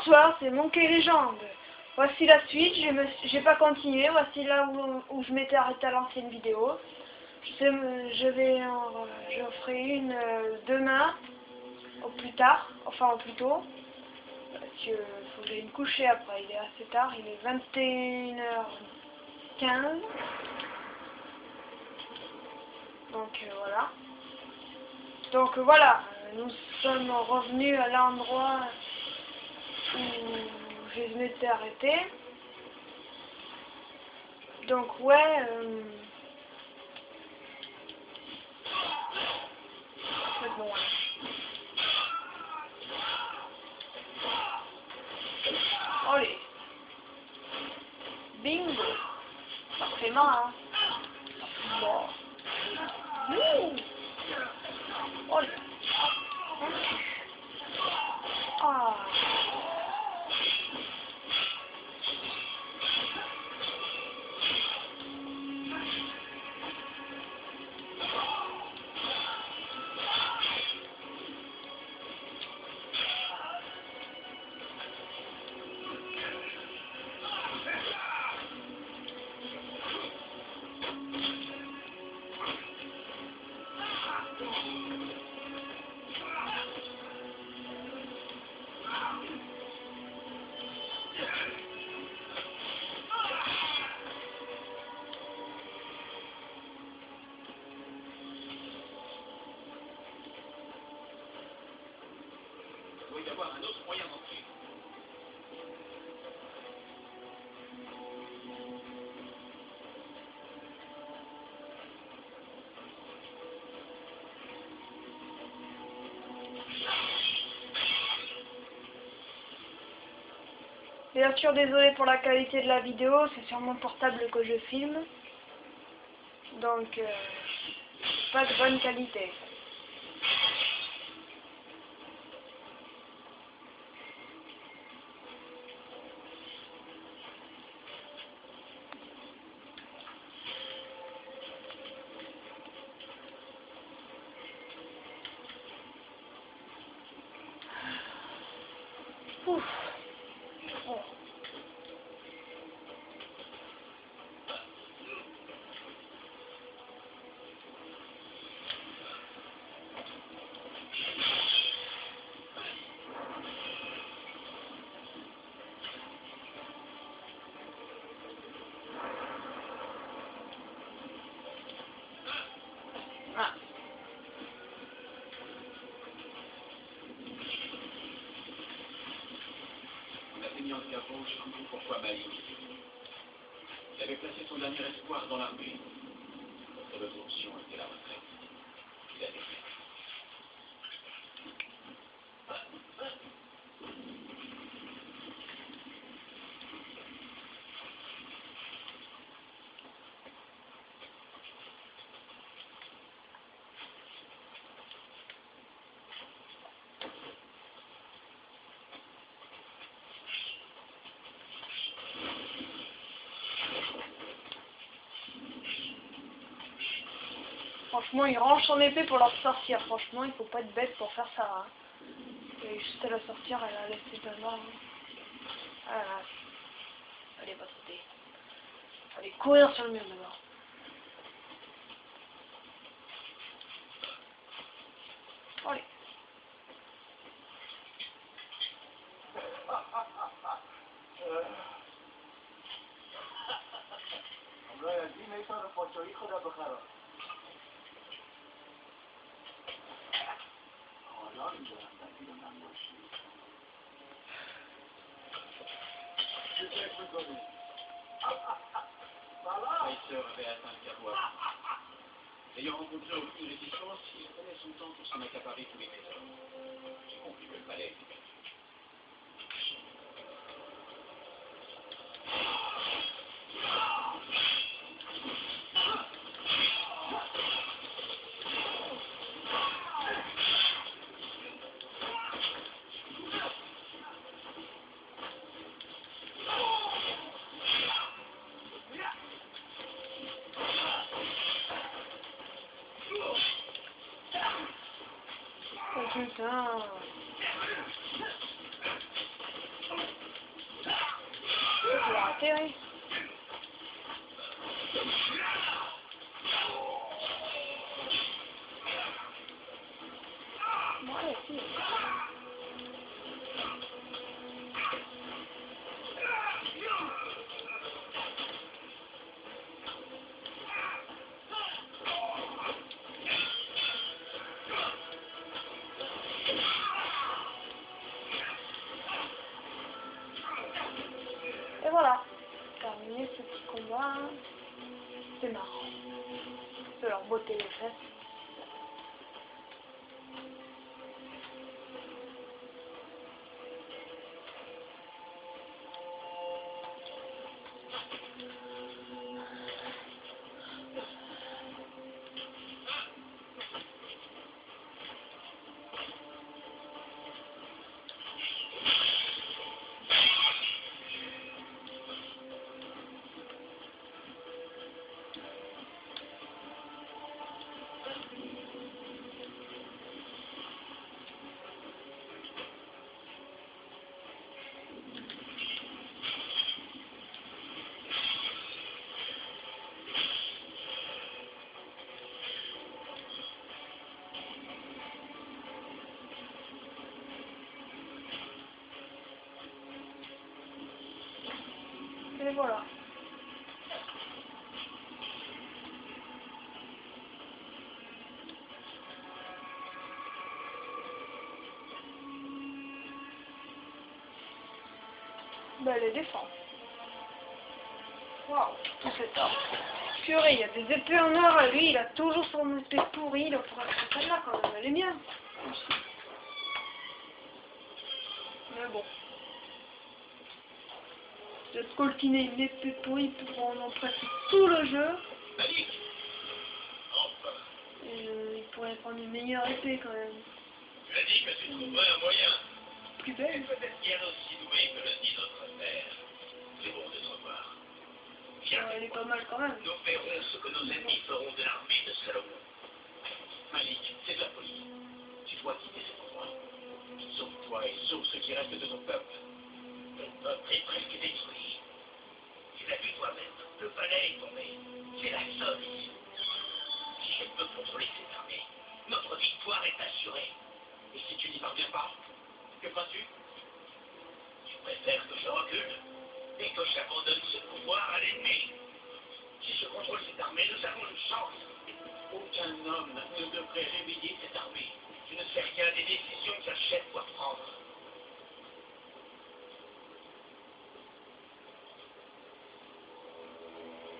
Bonsoir, c'est Monkey Légende. Voici la suite, j'ai pas continué, voici là où je m'étais arrêté à l'ancienne vidéo. Je ferai une demain, au plus tard, enfin au plus tôt. Parce que faut que j'aille me coucher après, il est assez tard, il est 21h15. Donc voilà. Donc voilà, nous sommes revenus à l'endroit où je m'étais arrêté. Donc ouais, c'est bon. Allez, bingo, forcément, hein. Bon. Allez. Ah. Il doit y avoir un autre moyen d'entrer. Bien sûr, désolé pour la qualité de la vidéo, c'est sur mon portable que je filme. Donc, pas de bonne qualité. Ouf. Bon. Ah. On a mis en capot, j'ai compris pourquoi Mali était venu. Il avait placé son dernier espoir dans l'armée. Notre autre option était la retraite. Il a déclaré. Franchement, il range son épée pour la sortir. Franchement, il faut pas être bête pour faire ça. Hein. Et juste à la sortir, elle a laissé de là. Voilà. Allez, va sauter. Allez, courir sur le mur d'abord. Allez. Sœur avait atteint le carreau. Ayant rencontré aucune résistance, il prenait son temps pour s'en accaparer tous les trésors. J'ai compris que le palais était perdu. Oh putain. intérêt. Bon, allez, si. Et voilà, terminé ce petit combat. C'est marrant. De leur beauté les fesses. Et voilà. Bah, les défense. Waouh, tout cet or. Purée, il y a des épées en or à lui, il a toujours son épée pourrie, il pourrait faire celle-là quand même, elle est bien. Mais bon. De coltiner une épée pourrie pour en pratique tout le jeu. Il pourrait prendre une meilleure épée quand même. Tu as dit que tu trouverais un moyen. Plus belle. Peut-être bien aussi doué que le dit notre père. C'est bon de te revoir. Viens, Elle est pas mal quand même. nous verrons ce que nos ennemis feront de l'armée de Salomon. Malik, c'est de la folie. Tu dois quitter cet endroit. Sauve-toi et sauve ce qui reste de ton peuple. Ton peuple est presque détruit. Tu l'as vu toi-même. Le palais est tombé. C'est la somme ici. Si je peux contrôler cette armée, notre victoire est assurée. Et si tu n'y parviens pas, que feras-tu? Tu préfères que je recule et que j'abandonne ce pouvoir à l'ennemi? Si je contrôle cette armée, nous avons une chance. Aucun homme ne devrait réveiller cette armée. Tu ne sais rien des décisions que ce chef doit prendre.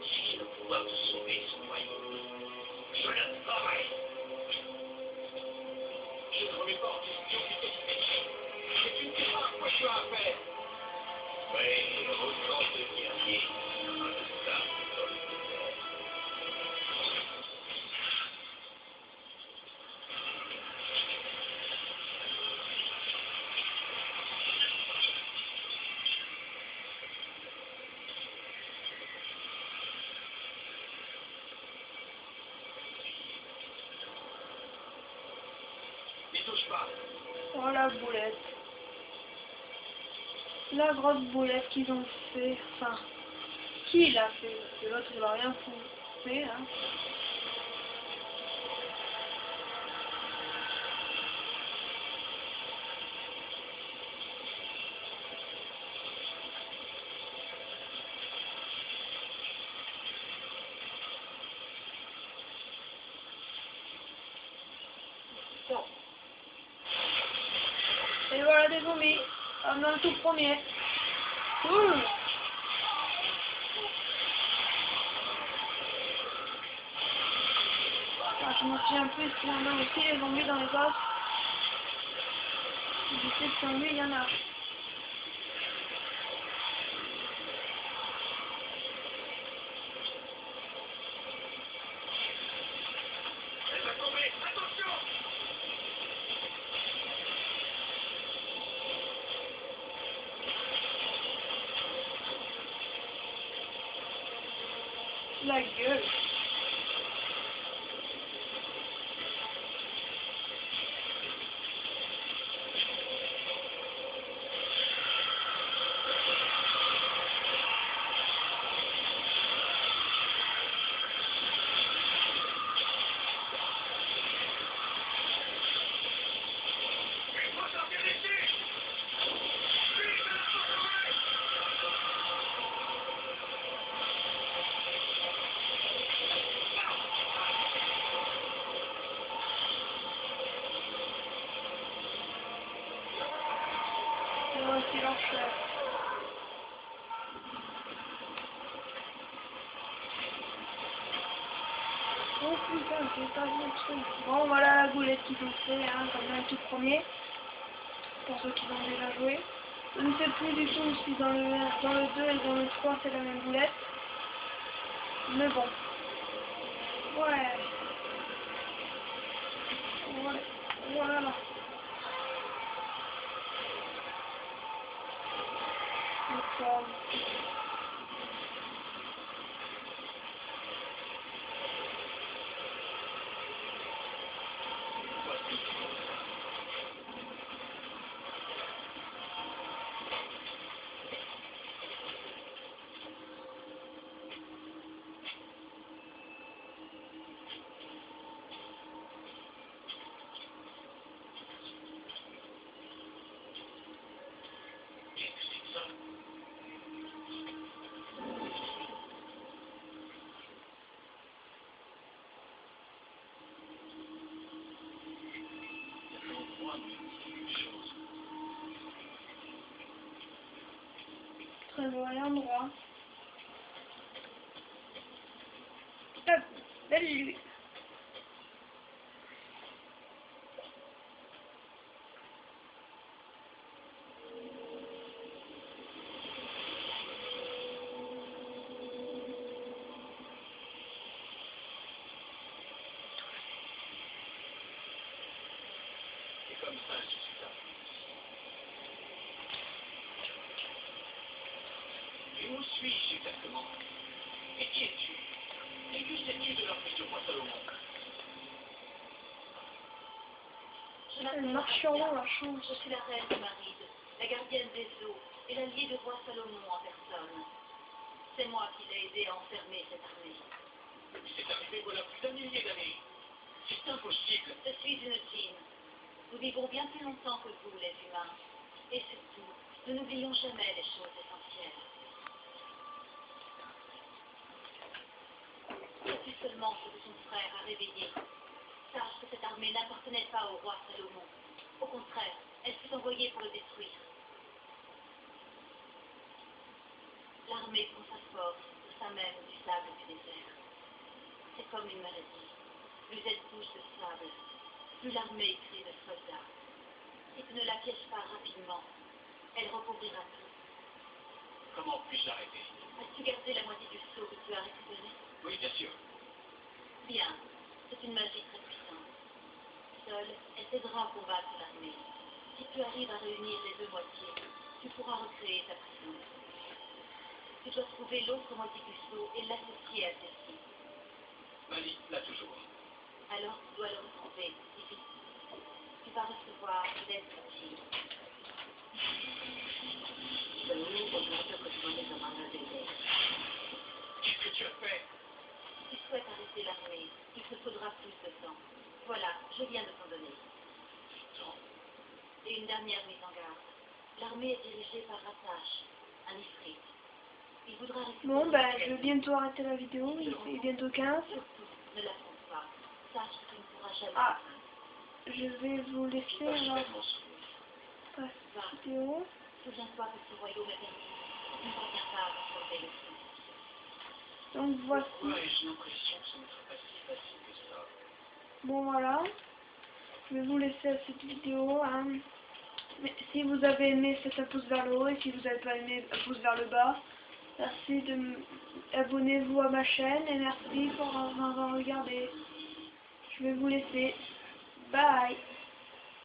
Si j'ai le pouvoir de sauver son royaume, je le ferai. Je ne remets pas en question tes péchés. Mais tu ne sais pas quoi tu as à faire. Oui, autant de guerriers. Ça, dans le désert. N'y touche pas. Oh la boulette. La grosse boulette qu'ils ont fait. Enfin, qui l'a fait? Parce que l'autre il va rien foutre. Hein. Bon. Et voilà des zombies. Comme dans le tout premier. Cool. Ah, je me souviens plus s'il y en a aussi les zombies dans les os. Je sais que sur lui il y en a. Elle va tomber. Attention! La gueule. marche. Oh putain, j'ai pas vu le truc. Bon, voilà la boulette qu'ils ont fait, hein, comme dans le tout premier. Pour ceux qui ont déjà joué. Je ne sais plus du tout si dans le 2 et dans le 3 c'est la même boulette. Mais bon. Ouais. Ouais. Voilà. Donc, très mauvais endroit. Hop, belle lune. C'est comme ça que je suis là. Et où suis-je exactement? Et qui es-tu? Et que sais-tu de l'armée du roi Salomon? Je Elle m'appelle marche sur l'eau, Radia. la chance. Je suis la reine de Maride, la gardienne des eaux et l'alliée du roi Salomon en personne. C'est moi qui l'ai aidé à enfermer cette armée. C'est arrivé voilà plus d'un millier d'années. C'est impossible. Je suis une djinn. Nous vivons bien plus longtemps que vous, les humains. Et surtout, nous n'oublions jamais les choses essentielles. Sais-tu seulement ce que ton frère a réveillé? Sache que cette armée n'appartenait pas au roi Salomon. Au contraire, elle fut envoyée pour le détruire. L'armée prend sa force au sein même du sable du désert. C'est comme une maladie. Plus elle touche de sable, plus l'armée crée de soldats. Si tu ne la pièges pas rapidement, elle recouvrira tout. Comment puis-je l'arrêter? As-tu gardé la moitié du sceau que tu as récupéré? Oui, bien sûr. Bien, c'est une magie très puissante. Seule, elle t'aidera à combattre l'armée. Si tu arrives à réunir les deux moitiés, tu pourras recréer ta prison. Tu dois trouver l'autre moitié du sceau et l'associer à celle-ci. Mali, là toujours. Alors tu dois le retrouver, si vite. Tu vas recevoir l'aide utile. Qu'est-ce que tu as fait? Si tu souhaites arrêter l'armée, il te faudra plus de temps. Voilà, je viens de t'en donner. Du temps. Et une dernière mise en garde. L'armée est dirigée par Ratash, un ifrit. Il voudra récupérer... Bon, ben, je vais bientôt arrêter la vidéo. Il est bientôt 15. Surtout, ne l'affronte pas. Sache que tu ne pourras jamais... Ah, je vais vous laisser Pas alors vraiment souvenir. cette vidéo. Souviens-toi que ce royaume est perdu. Tu ne parviens pas à sauver le feu. Donc voici. Pourquoi ai-je l'impression que ce ne serait pas si facile que ça? Bon, voilà. Je vais vous laisser à cette vidéo. Hein. Mais si vous avez aimé, faites un pouce vers le haut. Et si vous n'avez pas aimé, un pouce vers le bas. Merci de abonnez-vous à ma chaîne. Et merci pour avoir regardé. Je vais vous laisser. Bye.